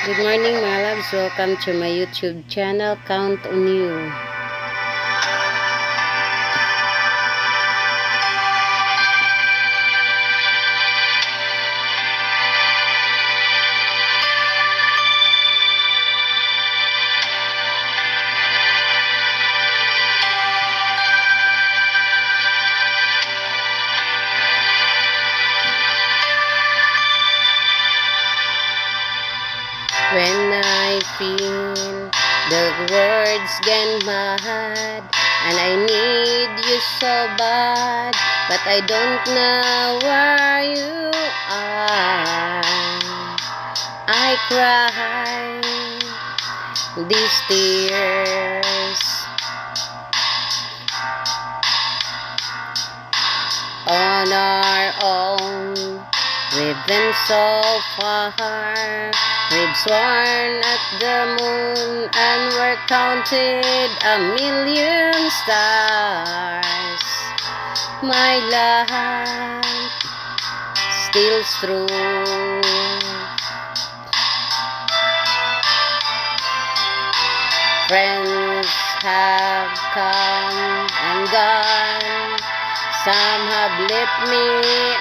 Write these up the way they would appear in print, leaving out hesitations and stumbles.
Good morning mga loves, welcome to my YouTube channel, Count on You. When I feel the words get mad and I need you so bad, but I don't know where you are, I cry these tears on our own. We've been so far, we've sworn at the moon, and we're counted a million stars. My love still true. Friends have come and gone, some have left me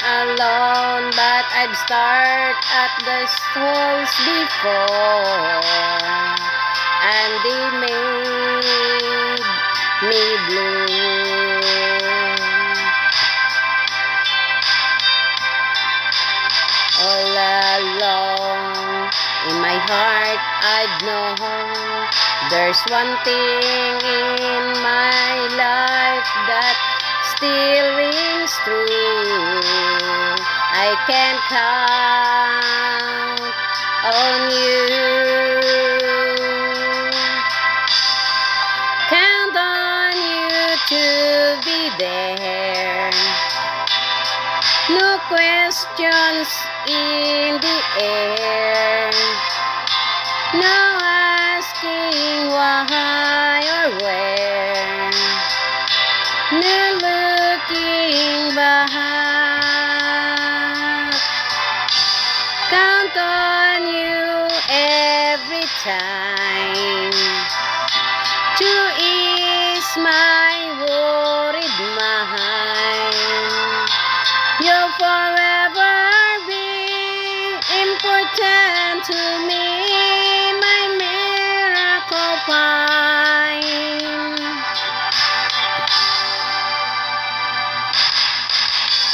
alone, but I've started at the souls before, and they made me blue. All along in my heart I'd know there's one thing in my life that still rings true. I can count on you. Count on you to be there. No questions in the air. No asking why or where. No looking back. Count on you every time to ease my worried mind. You'll forever be important to me, my miracle find.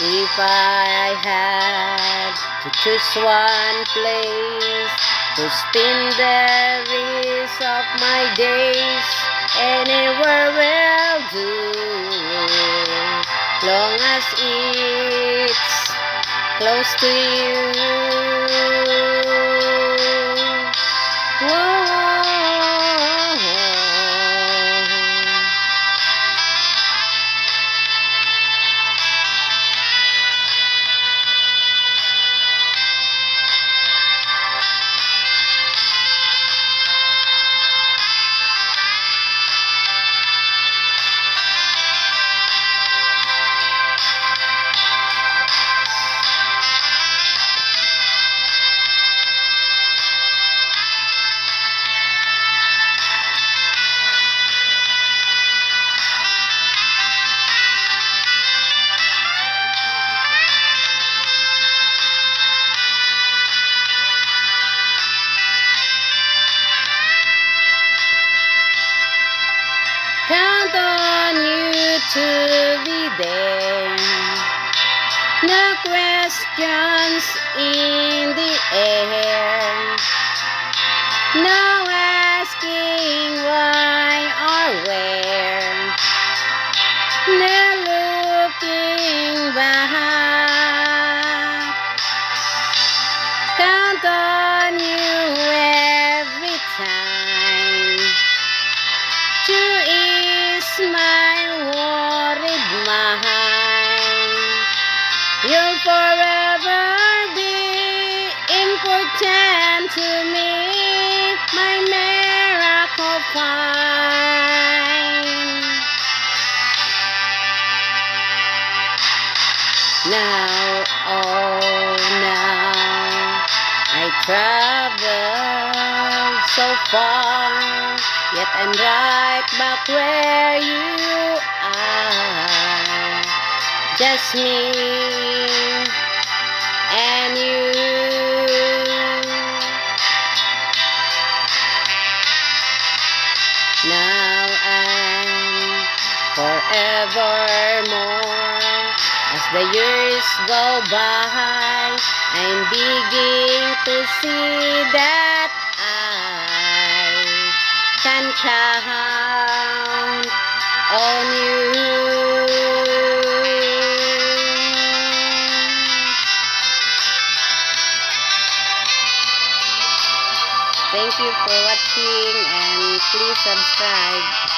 If I had to choose one place to spend the rest of my days, anywhere will do, long as it's close to you. Whoa. Count on you to be there. No questions in the air. No asking why or where. No looking back. Count on you every time to ease my worried mind. You'll forever be important to me, my miracle find. Now, oh now, I travel so far, yet I'm right back where you are. Just me and you. Now and forevermore, as the years go by, I'm beginning to see that I can count on you. Thank you for watching and please subscribe.